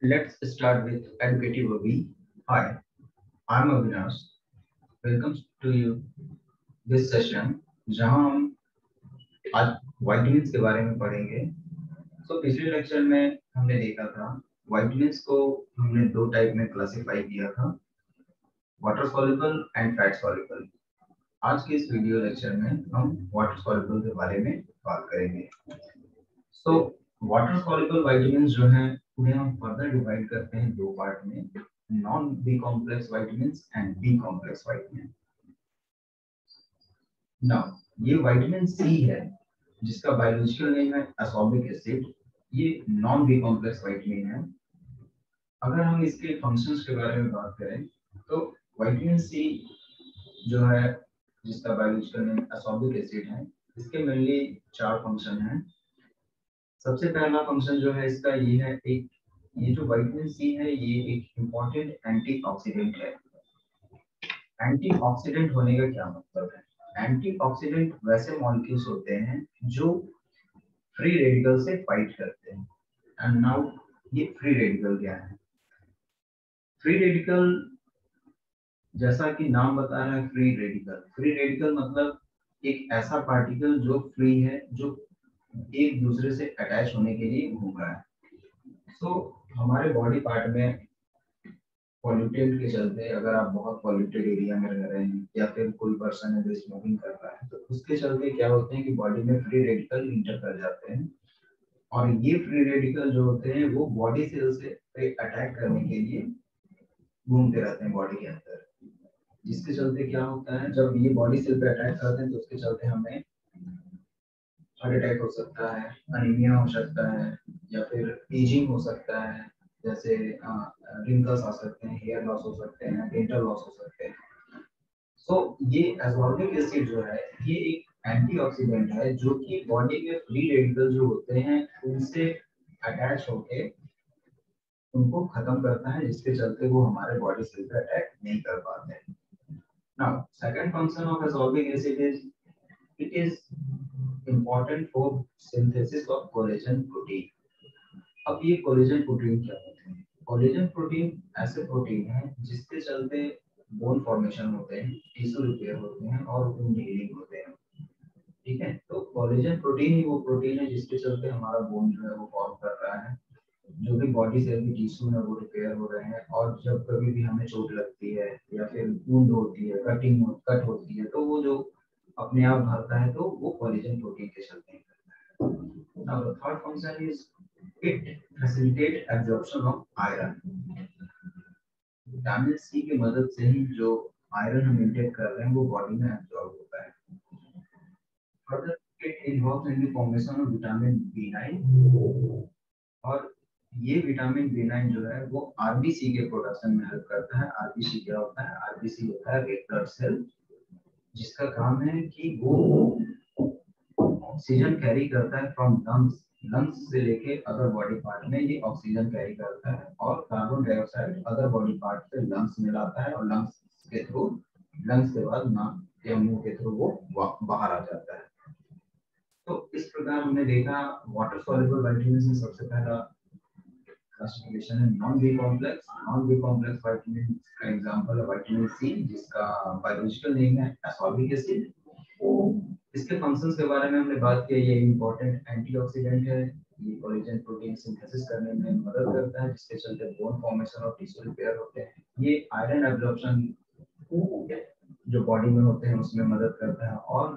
Let's start with educative Avi. Hi, I'm Avinash. Welcome to you this session जहां हम आज vitamins के बारे में पढ़ेंगे। पिछले लेक्चर में हमने देखा था vitamins को हमने दो टाइप में क्लासिफाई किया था, water soluble and fat soluble। आज के इस वीडियो लेक्चर में हम वाटर soluble के बारे में बात करेंगे। वाटर soluble vitamins जो हैं उन्हें हम फर्दर डिवाइड करते हैं दो पार्ट में, non B complex vitamins and B complex vitamins। Now ये विटामिन सी है जिसका बायोलॉजिकल नेम है ascorbic एसिड। ये नॉन बी कॉम्प्लेक्स विटामिन है। अगर हम इसके फंक्शंस के बारे में बात करें तो विटामिन सी जो है जिसका बायोलॉजिकल नेम ascorbic एसिड है, इसके मेनली चार फंक्शन हैं। सबसे पहला फंक्शन जो है इसका ये है, एक ये जो विटामिन सी है ये एक इम्पोर्टेंट एंटीऑक्सीडेंट है। एंटीऑक्सीडेंट होने का क्या मतलब है? एंटीऑक्सीडेंट वैसे मॉलिक्यूल्स होते हैं जो फ्री रेडिकल से फाइट करते हैं। एंड नाउ ये फ्री रेडिकल क्या है? फ्री रेडिकल जैसा कि नाम बता रहा है, फ्री रेडिकल। फ्री रेडिकल मतलब एक ऐसा पार्टिकल जो फ्री है, जो एक दूसरे से अटैच होने के लिए घूम रहा है। हमारे बॉडी पार्ट में पॉल्यूटेंट के चलते, अगर आप बहुत पॉल्यूटेड एरिया में रह रहे हैं या फिर कोई पर्सन है जो स्मोकिंग कर रहा है, तो उसके चलते क्या होते हैं कि बॉडी में फ्री रेडिकल इंटर कर जाते हैं। और ये फ्री रेडिकल जो होते हैं वो बॉडी सेल से अटैक करने के लिए घूमते रहते हैं बॉडी के अंदर। जिसके चलते क्या होता है, जब ये बॉडी सेल पे अटैक करते हैं तो उसके चलते हमें हार्ट अटैक हो सकता है, अनीमिया हो सकता है, या फिर एजिंग हो सकता है, जैसे रिंकल्स आ सकते हैं, हेयर लॉस हो सकते हैं, डेंटल लॉस हो सकते हैं। ये एस्कॉर्बिक एसिड जो है ये एक एंटीऑक्सीडेंट है जो कि बॉडी के फ्री रेडिकल जो होते हैं उनसे अटैच होके उनको खत्म करता है, जिसके चलते वो हमारे बॉडी सेल पे अटैक नहीं कर पाते हैं। Now second function of ascorbic acid is it is important for synthesis of collagen protein। अब ये कोलेजन प्रोटीन क्या होते हैं? कोलेजन प्रोटीन ऐसे प्रोटीन है जिसके चलते बोन फॉर्मेशन होते हैं, टिश्यू रिपेयर होते हैं और वुंड हीलिंग होते हैं। ठीक है, तो कोलेजन प्रोटीन ही वो प्रोटीन है जिसके चलते हमारा बोन जो है वो फॉर्म कर रहा है, जो भी बॉडी सेल की टिश्यू है वो रिपेयर हो रहे हैं। और जब कभी भी हमें चोट लगती है या फिर वुंड होती है, कट होती है, तो वो जो अपने आप भरता है, तो वो कोलेजन प्रोटीन के चलते ही करता है। Now the third function is it facilitate absorption of iron. Vitamin C की मदद से ही जो आयरन हम इंटेक कर रहे हैं वो बॉडी में एब्जॉर्ब होता है। Further it involves in the formation of vitamin B9। और ये विटामिन B9 जो है वो आरबीसी के प्रोडक्शन में हेल्प करता है। आरबीसी क्या होता है? आरबीसी होता है रेड ब्लड सेल, जिसका काम है कि वो ऑक्सीजन कैरी करता है फ्रॉम लंग्स। लंग्स से लेके अदर बॉडी पार्ट में ये ऑक्सीजन कैरी करता है और carbon dioxide other body part से लंग्स में लाता है, और लंग्स के थ्रू, लंग्स के बाद नाक या मुंह के थ्रू वो बाहर आ जाता है। तो इस प्रकार हमने देखा वाटर सॉल्युबल विटामिन में सबसे पहला क्लासिफिकेशन है non B complex. Non B complex vitamin का एग्जांपल है विटामिन सी, जिसका बायोलॉजिकल नेम है एस्कॉर्बिक एसिड। इसके फंक्शंस के बारे में हमने बात की। ये इंपॉर्टेंट एंटीऑक्सीडेंट है, ये कोलेजन प्रोटीन सिंथेसिस करने में मदद करता है, जिसके चलते बोन फॉर्मेशन और टिश्यू रिपेयर होते हैं। ये आयरन एब्जॉर्प्शन जो बॉडी में होते हैं उसमें मदद करता है, और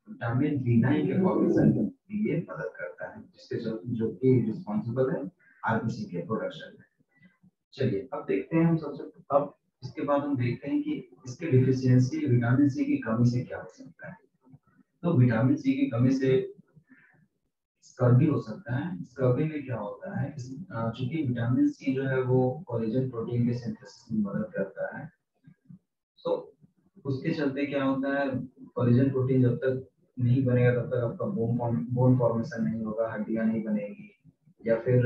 विटामिन B9 के फॉर्मेशन में ये मदद करता है, जिसके चलते जो कि रिस्पांसिबल है आरबीसी के प्रोडक्शन में। चलिए अब देखते हैं हम अब इसके बाद हम देखते हैं कि इसके डिफिशियंसी विटामिन सी की कमी से क्या हो सकता है। तो विटामिन सी की कमी से स्कर्वी हो सकता है। स्कर्वी में क्या होता है, चूंकि विटामिन सी जो है वो कोलेजन प्रोटीन के सिंथेसिस में मदद करता है, तो उसके चलते क्या होता है, कोलेजन प्रोटीन जब तक नहीं बनेगा तब तक आपका बोन फॉर्मेशन नहीं होगा, हड्डियां नहीं बनेगी, या फिर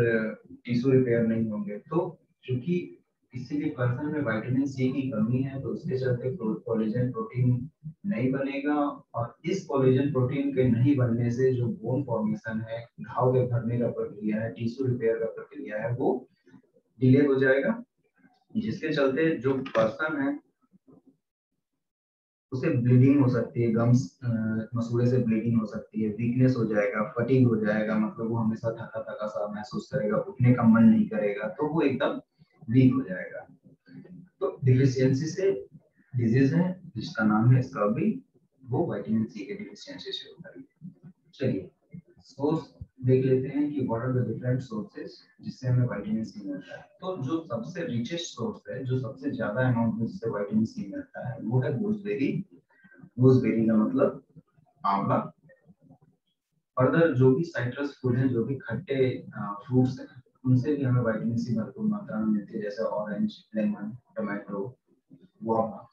टिश्यू रिपेयर नहीं होंगे। तो चूंकि किसी भी पर्सन में विटामिन सी की कमी है, तो उसके चलते कोलेजन प्रोटीन नहीं बनेगा, और इस कोलेजन प्रोटीन के नहीं बनने से जो बोन फॉर्मेशन है, घाव के भरने का प्रक्रिया है, टिश्यू रिपेयर का प्रक्रिया है, वो डिले हो जाएगा, जिसके चलते जो पर्सन है उसे ब्लीडिंग हो सकती है, गम्स मसूड़े से ब्लीडिंग हो सकती है, वीकनेस हो जाएगा, फटीग हो जाएगा, मतलब वो हमेशा थका थका सा महसूस करेगा, उठने का मन नहीं करेगा, तो वो एकदम वीक हो जाएगा। तो डिफिशियंसी से डिजीज है जिसका नाम है स्कर्वी, वो विटामिन सी के डिफिशियंसी से होता है। चलिए सोर्स देख लेते हैं कि what are the different sources जिससे हमें विटामिन सी मिलता है। तो जो सबसे रिचेस्ट सोर्स है, जो सबसे ज्यादा अमाउंट में जिससे विटामिन सी मिलता है, वो है गूसबेरी। गूसबेरी का मतलब आंवला। फर्दर जो भी साइट्रस फूड है, जो भी खट्टे फ्रूट्स हैं, उनसे भी हमें विटामिन सी भरपूर मात्रा में मिलती है, जैसे ऑरेंज, लेमन, टोमेटो, गुआवा।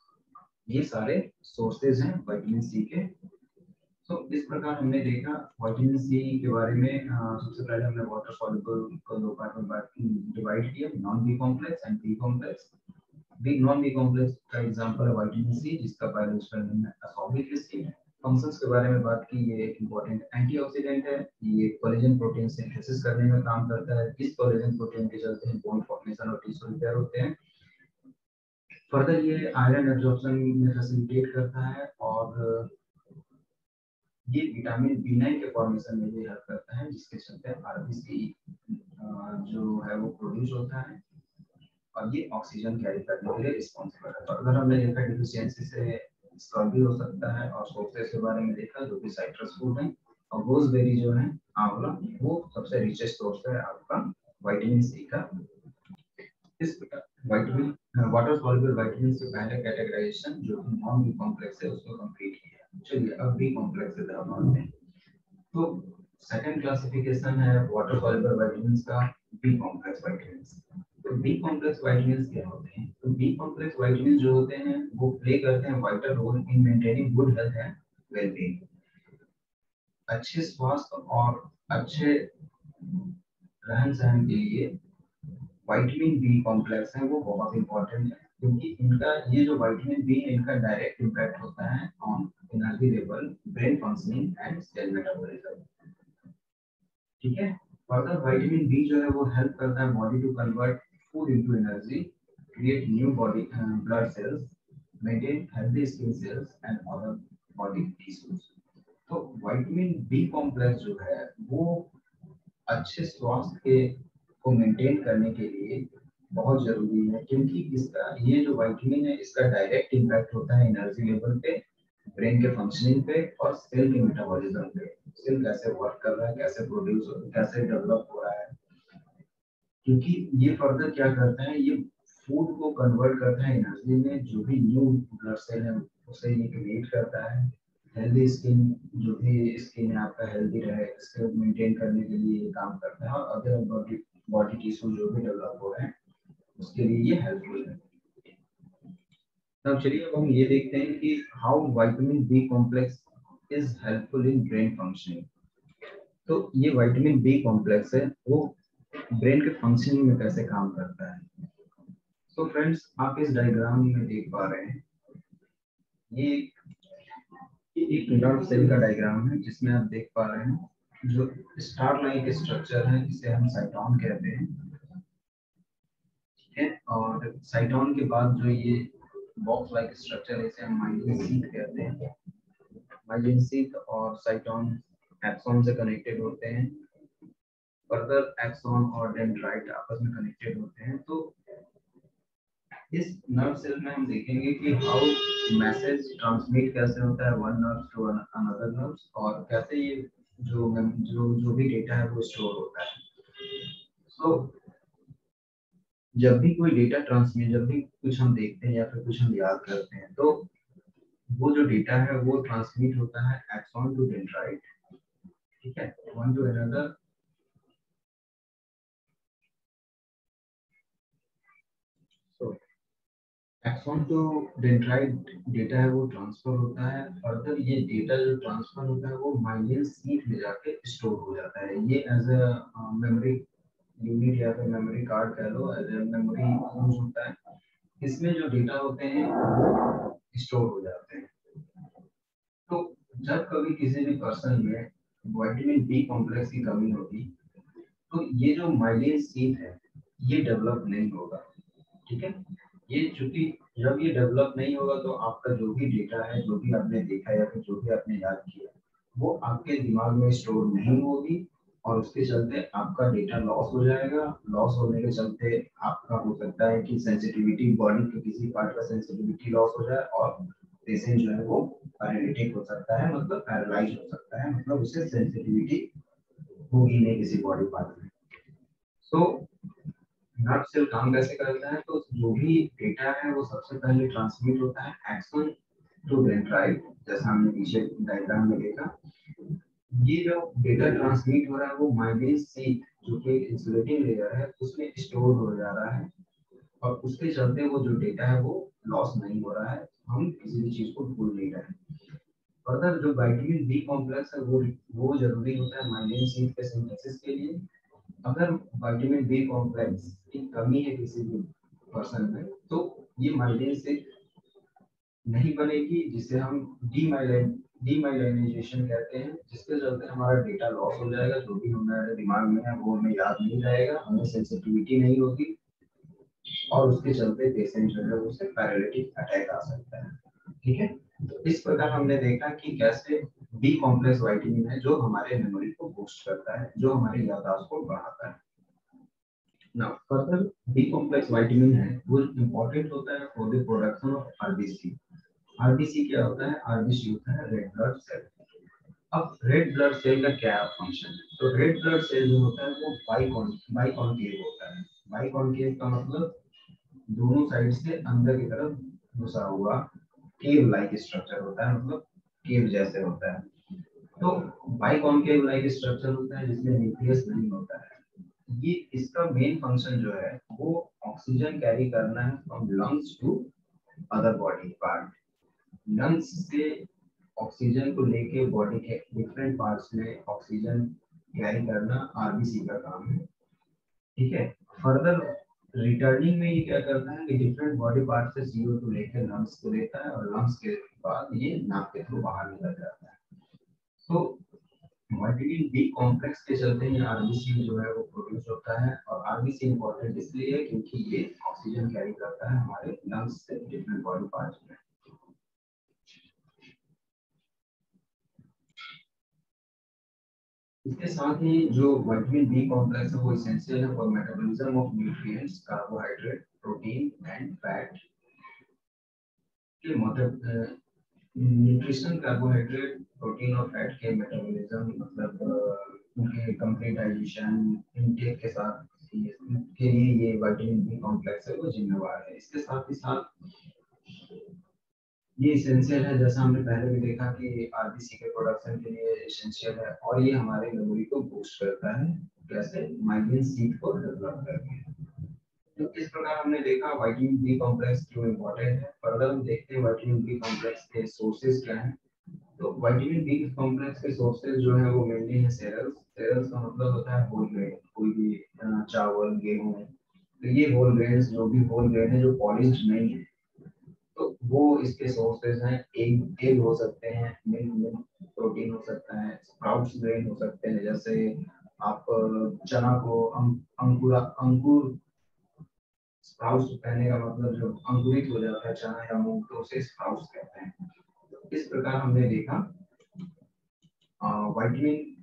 ये सारे सोर्सेज हैं विटामिन सी के। तो इस प्रकार हमने देखा विटामिन सी के बारे में। सबसे पहले हमने वाटर सॉल्युबल को दो पार्ट में डिवाइड किया, non B complex and B complex. B non B complex का एग्जांपल है विटामिन सी, जिसका बायोलॉजिकल नेम है ascorbic acid। फंक्शंस के बारे में बात की, ये एक इंपॉर्टेंट एंटीऑक्सीडेंट है, ये कोलेजन प्रोटीन सिंथेसिस करने में काम करता है। इस कोलेजन प्रोटीन के चलते बोन फॉर्मेशन और टिश्यू रिपेयर होते हैं। फर्दर ये आयरन एब्जॉर्प्शन में फैसिलिटेट करता है, और ये विटामिन B9 के फॉर्मेशन में भी हेल्प करता है, जिसके चलते आरबीसी जो है वो प्रोड्यूस होता है, और ये ऑक्सीजन कैरी करने के लिए रिस्पॉन्सिबल है। तो अगर हमने देखा डिफिशियंसी से स्कर्वी हो सकता है, और सोर्सेस के बारे में देखा जो कि साइट्रस फूड है, और गूसबेरी जो है आंवला, वो सबसे रिचेस्ट सोर्स है आपका विटामिन सी का। इस विटामिन वाटर सॉल्युबल विटामिन से पहले कैटेगराइजेशन जो कि नॉन बी कॉम्प्लेक्स है उसको कंप्लीट किया। चलिए अब बी कॉम्प्लेक्स की तरफ आते हैं। तो सेकंड क्लासिफिकेशन है वाटर सॉल्युबल विटामिन्स का, बी कॉम्प्लेक्स विटामिन्स। तो बी कॉम्प्लेक्स विटामिन्स क्या होते हैं? तो बी कॉम्प्लेक्स विटामिन्स जो होते हैं वो प्ले करते हैं vital role in maintaining good health and wellbeing. अच्छे स्वास्थ्य और अच्छे रहन सहन के लिए विटामिन बी कॉम्प्लेक्स है वो बहुत इंपॉर्टेंट है, क्योंकि इनका ये जो विटामिन बी है इनका डायरेक्ट इम्पैक्ट होता है on energy level, brain functioning and cell metabolism. ठीक है। फर्दर विटामिन बी जो है वो हेल्प करता है body to convert food into energy, create new body blood cells, maintain healthy skin cells and other body tissues. तो vitamin B complex जो है वो अच्छे स्वास्थ्य के को मेंटेन करने के लिए बहुत जरूरी है, क्योंकि इसका ये जो विटामिन है इसका डायरेक्ट इम्पैक्ट होता है एनर्जी लेवल पे, ब्रेन के फंक्शनिंग पे, और सेल के मेटाबॉलिज्म पे। सेल कैसे वर्क कर रहा है, कैसे प्रोड्यूस हो, कैसे डेवलप हो रहा है, क्योंकि ये फर्दर क्या करता है, ये फूड को कन्वर्ट करता है एनर्जी में। जो भी न्यू ब्लड सेल है उसे ये क्रिएट करता है। हेल्दी स्किन, जो भी स्किन है आपका हेल्दी रहे, इसको मेंटेन करने के लिए ये काम करता है, और अदर बॉडी टिश्यू जो भी डेवलप हो रहे हैं उसके लिए ये हेल्पफुल है। अब चलिए अब हम ये देखते हैं कि how vitamin B complex is helpful in brain functioning. तो ये विटामिन बी कॉम्प्लेक्स है वो ब्रेन के फंक्शनिंग में कैसे काम करता है। तो फ्रेंड्स आप इस डायग्राम में देख पा रहे हैं, ये एक नर्व सेल का डायग्राम है, जिसमें आप देख पा रहे हैं जो स्टार लाइक स्ट्रक्चर है जिसे हम साइटोन कहते हैं। ठीक है। और साइटोन के बाद जो ये बॉक्स लाइक स्ट्रक्चर है इसे हम माइलिन शीथ कहते हैं। माइलिन शीथ और साइटोन एक्सॉन से कनेक्टेड होते हैं। फर्दर एक्सॉन और डेंड्राइट आपस में कनेक्टेड होते हैं। तो इस नर्व सेल में हम देखेंगे कि हाउ मैसेज ट्रांसमिट कैसे होता है one nerve to another nerve, और कैसे ये जो भी डेटा है वो स्टोर होता है। सो जब भी कोई डेटा ट्रांसमिट, जब भी कुछ हम देखते हैं या फिर कुछ हम याद करते हैं, तो वो जो डेटा है वो ट्रांसमिट होता है एक्सॉन टू डेंड्राइट। ठीक है, one to another. So axon to dendrite data है वो ट्रांसफर होता है। फर्दर ये डेटा जो ट्रांसफर होता है वो माइलिन शीथ में जाके स्टोर हो जाता है। ये एज अ मेमोरी यूनिट या फिर मेमोरी कार्ड कह लो, एज ए मेमोरी यूज होता है। इसमें जो डेटा होते हैं वो स्टोर हो जाते हैं। तो जब कभी किसी भी पर्सन में विटामिन बी कॉम्प्लेक्स की कमी होगी, तो ये जो माइलिन शीथ है ये डेवलप नहीं होगा। ठीक है, ये चूंकि जब ये डेवलप नहीं होगा तो आपका जो भी डेटा है, जो भी आपने देखा या फिर जो भी आपने याद किया, वो आपके दिमाग में स्टोर नहीं होगी और उसके चलते आपका डेटा लॉस हो जाएगा। लॉस होने के चलते आपका हो सकता है कि सेंसिटिविटी, बॉडी के किसी पार्ट का सेंसिटिविटी लॉस हो जाए और पेशेंट जो है वो पैरालिटिक हो सकता है, मतलब पैरालाइज हो सकता है, मतलब उसे सेंसिटिविटी होगी नहीं किसी बॉडी पार्ट में। तो नर्व सेल काम कैसे करता है, तो जो भी डेटा है वो सबसे पहले ट्रांसमिट होता है एक्सन टू डेंड्राइट, जैसा हमने पीछे डायग्राम में देखा। ये जो डेटा ट्रांसमिट हो रहा है वो माइग्रेन सीट, जो कि इंसुलेटिंग लेयर है, उसमें स्टोर हो जा रहा है और उसके चलते वो जो डेटा है वो लॉस नहीं हो रहा है, हम किसी भी चीज को भूल नहीं रहे हैं। फर्दर जो विटामिन बी कॉम्प्लेक्स है वो जरूरी होता है माइग्रेन सीट के सिंथेसिस के लिए। अगर विटामिन बी कॉम्प्लेक्स की कमी है किसी भी पर्सन में, तो ये माइग्रेन से नहीं बनेगी, जिसे हम डीमाइलिनेशन कहते हैं, जिसके चलते हमारा डेटा लॉस हो जाएगा। जो भी हमारे दिमाग में है वो हमें याद नहीं रहेगा, हमें सेंसिटिविटी नहीं होगी और उसके चलते पेशेंट जो है उसे पैरालिटिक अटैक आ सकता है। ठीक है, तो इस प्रकार हमने देखा कि कैसे बी कॉम्प्लेक्स विटामिन है जो हमारे मेमोरी को बूस्ट करता है, जो हमारी याददाश्त को बढ़ाता है। Now, further, B complex vitamin है वो important होता है for the production of RBC। RBC क्या होता है? RBC होता है रेड ब्लड सेल। अब रेड ब्लड सेल का क्या फंक्शन है? तो रेड ब्लड सेल जो होता है वो बाइकॉन्केव होता है। बाइकॉन्केव का मतलब दोनों साइड से अंदर की तरफ घुसा हुआ केव लाइक स्ट्रक्चर होता है, मतलब केव जैसे होता है। तो बाइकॉन्केव लाइक स्ट्रक्चर होता है जिसमें न्यूक्लियस नहीं होता है। ये इसका मेन फंक्शन जो है वो ऑक्सीजन कैरी करना है from lungs to other body part. Lungs से ऑक्सीजन को लेके बॉडी के डिफरेंट पार्ट्स में ऑक्सीजन कैरी करना आरबीसी का काम है। ठीक है, फर्दर रिटर्निंग में ये क्या करता है कि डिफरेंट बॉडी पार्ट से CO2 लेके लंग्स को देता है और लंग्स के बाद ये नाक के थ्रू बाहर निकल जाता है। तो विटामिन बी कॉम्प्लेक्स के चलते ही आरबीसी जो है वो प्रोड्यूस होता है और आरबीसी इंपॉर्टेंट इसलिए है क्योंकि ये ऑक्सीजन कैरी करता है हमारे लंग्स से डिफरेंट बॉडी पार्ट्स में। इसके साथ ही जो विटामिन बी कॉम्प्लेक्स है वो एसेंशियल है for metabolism of nutrients, carbohydrate, protein and fat के मतलब न्यूट्रिशन, कार्बोहाइड्रेट, प्रोटीन और फैट के मेटाबॉलिज्म, मतलब उनके कंप्लीट डाइजेशन इनटेक के साथ के लिए ये विटामिन बी कॉम्प्लेक्स है वो जिम्मेवार है। इसके साथ ही साथ ये एसेंशियल है, जैसा हमने पहले भी देखा कि आरबीसी के प्रोडक्शन के लिए एसेंशियल है और ये हमारे मेमोरी को बूस्ट करता है, कैसे माइग्रेन सीट को डेवलप करके। तो इस प्रकार हमने देखा विटामिन बी कॉम्प्लेक्स क्यों इम्पोर्टेंट है। फर्दर हम देखते हैं विटामिन बी कॉम्प्लेक्स के सोर्सेज क्या हैं। तो विटामिन बी कॉम्प्लेक्स के सोर्सेज जो है वो मेनली है सेरेल्स। सेरेल्स का मतलब होता है होल ग्रेन, कोई भी चावल, गेहूं। तो ये होल ग्रेन्स जो भी होल ग्रेन है जो पॉलिश्ड नहीं है, तो वो इसके सोर्सेज हैं। एग हो सकते हैं, मिल्क प्रोटीन हो सकता है, स्प्राउट्स ग्रेन हो सकते हैं, जैसे आप चना को अंकुर स्प्राउट्स कहने का मतलब जो अंकुरित हो जाता है चना या मूंग, तो उसे स्प्राउट्स कहते हैं। तो इस प्रकार हमने देखा विटामिन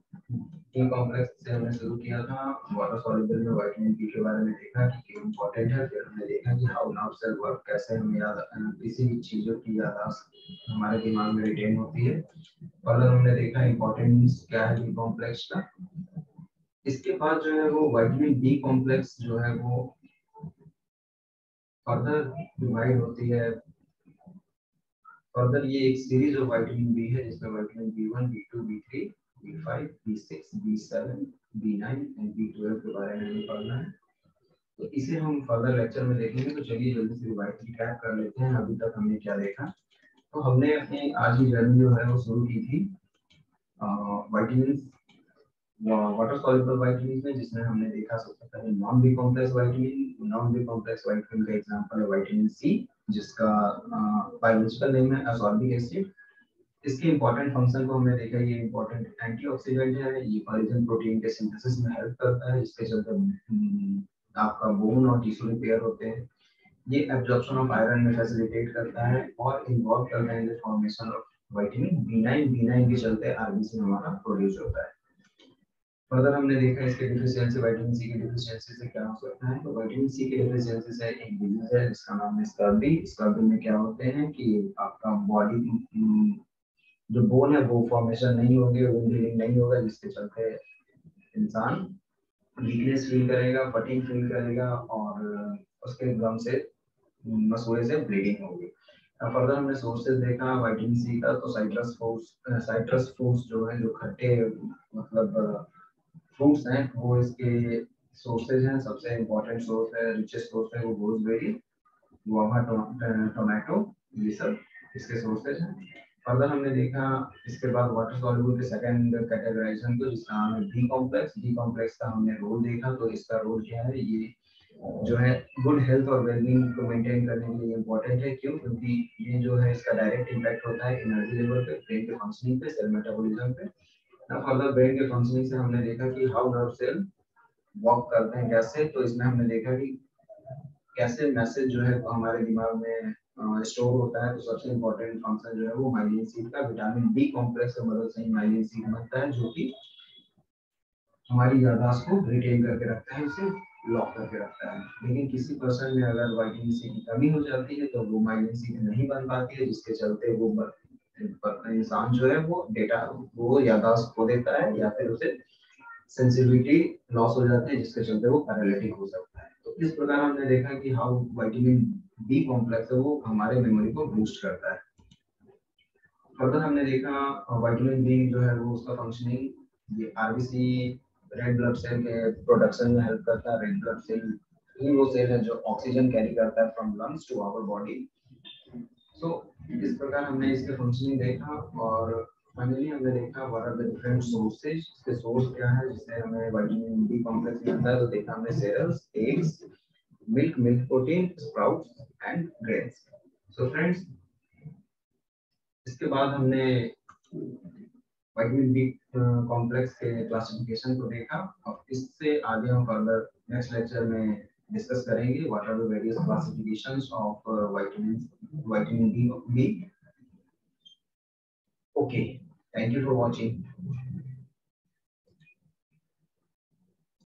बी कॉम्प्लेक्स से हमने शुरू किया था, वाटर सॉल्युबल में विटामिन बी के बारे में देखा कि क्यों इम्पोर्टेंट है। फिर हमने देखा कि हाउ नर्व सेल वर्क, कैसे हम याद किसी भी चीजों की याददाश्त हमारे दिमाग में रिटेन होती है। फर्दर हमने देखा इम्पोर्टेंस क्या है बी कॉम्प्लेक्स का। इसके बाद जो है वो विटामिन बी कॉम्प्लेक्स जो है वो फर्दर डिवाइड होती है। फर्दर ये एक सीरीज ऑफ विटामिन बी है जिसमें vitamin B1, B2, B3, B5, B6, B7, B9 and B12 के बारे में हमें पढ़ना है। तो इसे हम फर्दर लेक्चर में देखेंगे। तो चलिए जल्दी से रिकैप कर लेते हैं अभी तक हमने क्या देखा। तो हमने अपनी आज की जर्नी जो है वो शुरू की थी विटामिन वाटर सॉल्युबल विटामिन में, जिसमें हमने देखा सबसे पहले non B complex vitamin. Non B complex vitamin का एग्जांपल है विटामिन सी, जिसका बायोलॉजिकल नेम है असॉर्बिक एसिड। इसके इंपॉर्टेंट फंक्शन को हमने देखा, ये इंपॉर्टेंट एंटीऑक्सीडेंट है, ये कोलेजन प्रोटीन के सिंथेसिस में हेल्प करता है, जिसके चलते आपका बोन और टिश्यू रिपेयर होते हैं। ये एब्जॉर्प्शन ऑफ आयरन में फैसिलिटेट करता है और इन्वॉल्व करता है in the formation of vitamin B9। B9 के चलते आरबीसी हमारा प्रोड्यूस होता है। फर्दर हमने देखा इसके डिफिशियंसी, विटामिन सी की डिफिशियंसी से क्या हो सकता है। तो विटामिन सी की डिफिशियंसी से एक डिजीज है जिसका नाम है स्कर्वी। स्कर्वी में क्या होते हैं कि आपका बॉडी जो बोन है वो फॉर्मेशन नहीं होगी, वो हीलिंग नहीं होगा, जिसके चलते इंसान वीकनेस फील करेगा, फटीग फील करेगा और उसके गम से मसूड़े से ब्लीडिंग होगी। फर्दर हमने सोर्सेज देखा विटामिन सी का, तो साइट्रस फ्रूट्स जो है, जो खट्टे मतलब फ्रूट्स हैं, वो इसके सोर्सेज हैं। सबसे इम्पोर्टेंट सोर्स है, रिचेस्ट सोर्स है वो गोसबेरी, गुआवा, टोमेटो, ये सब इसके सोर्सेज हैं। फर्दर हमने देखा इसके बाद वाटर सॉल्युबल के सेकंड कैटेगराइजेशन को, जिसका नाम है बी कॉम्प्लेक्स। बी कॉम्प्लेक्स का हमने रोल देखा, तो इसका रोल क्या है, ये जो है गुड हेल्थ और वेलबींग को मेंटेन करने के लिए इम्पोर्टेंट है। क्यों? क्योंकि ये जो है इसका डायरेक्ट इम्पैक्ट होता है एनर्जी लेवल पे, ब्रेन के फंक्शनिंग पे, सेल मेटाबॉलिज्म पे। फर्दर ब्रेन के फंक्शनिंग से हमने देखा कि हाउ नर्व सेल वर्क करते हैं कैसे। तो इसमें हमने देखा कि कैसे मैसेज जो है हमारे दिमाग में स्टोर होता है। तो सबसे इम्पोर्टेंट फंक्शन जो है वो माइलिन सीड का विटामिन बी कॉम्प्लेक्स की मदद से ही माइलिन सीड बनता है, जो कि हमारी याददाश्त को रिटेन करके रखता है, उसे लॉक करके रखता है। लेकिन किसी पर्सन में अगर विटामिन सी की कमी हो जाती है तो वो माइलिन सीड नहीं बन पाती है, जिसके चलते वो इंसान जो है वो डेटा, वो याददाश्त खो देता है या फिर उसे सेंसिटिविटी लॉस हो जाती है, जिसके चलते वो पैरालिटिक हो सकता है। तो इस प्रकार हमने देखा कि हाउ विटामिन बी कॉम्प्लेक्स है वो हमारे मेमोरी को बूस्ट करता है। फर्दर हमने देखा विटामिन बी जो है वो उसका फंक्शनिंग, ये आरबीसी रेड ब्लड सेल के प्रोडक्शन में हेल्प करता है। रेड ब्लड सेल ही वो सेल है जो ऑक्सीजन कैरी करता है from lungs to our body. So इस प्रकार हमने इसके फंक्शनिंग देखा और फाइनली हमने देखा what are the different sources, इसके सोर्स क्या है जिससे हमें विटामिन बी कॉम्प्लेक्स मिलता है। तो देखा हमने cereals, eggs, milk, milk protein, sprouts and grains. So friends, इसके बाद हमने विटामिन बी कॉम्प्लेक्स के क्लासिफिकेशन को देखा और इससे आगे हम फर्दर नेक्स्ट लेक्चर में डिस्कस करेंगे what are the various classifications of vitamin B. Okay, thank you for watching.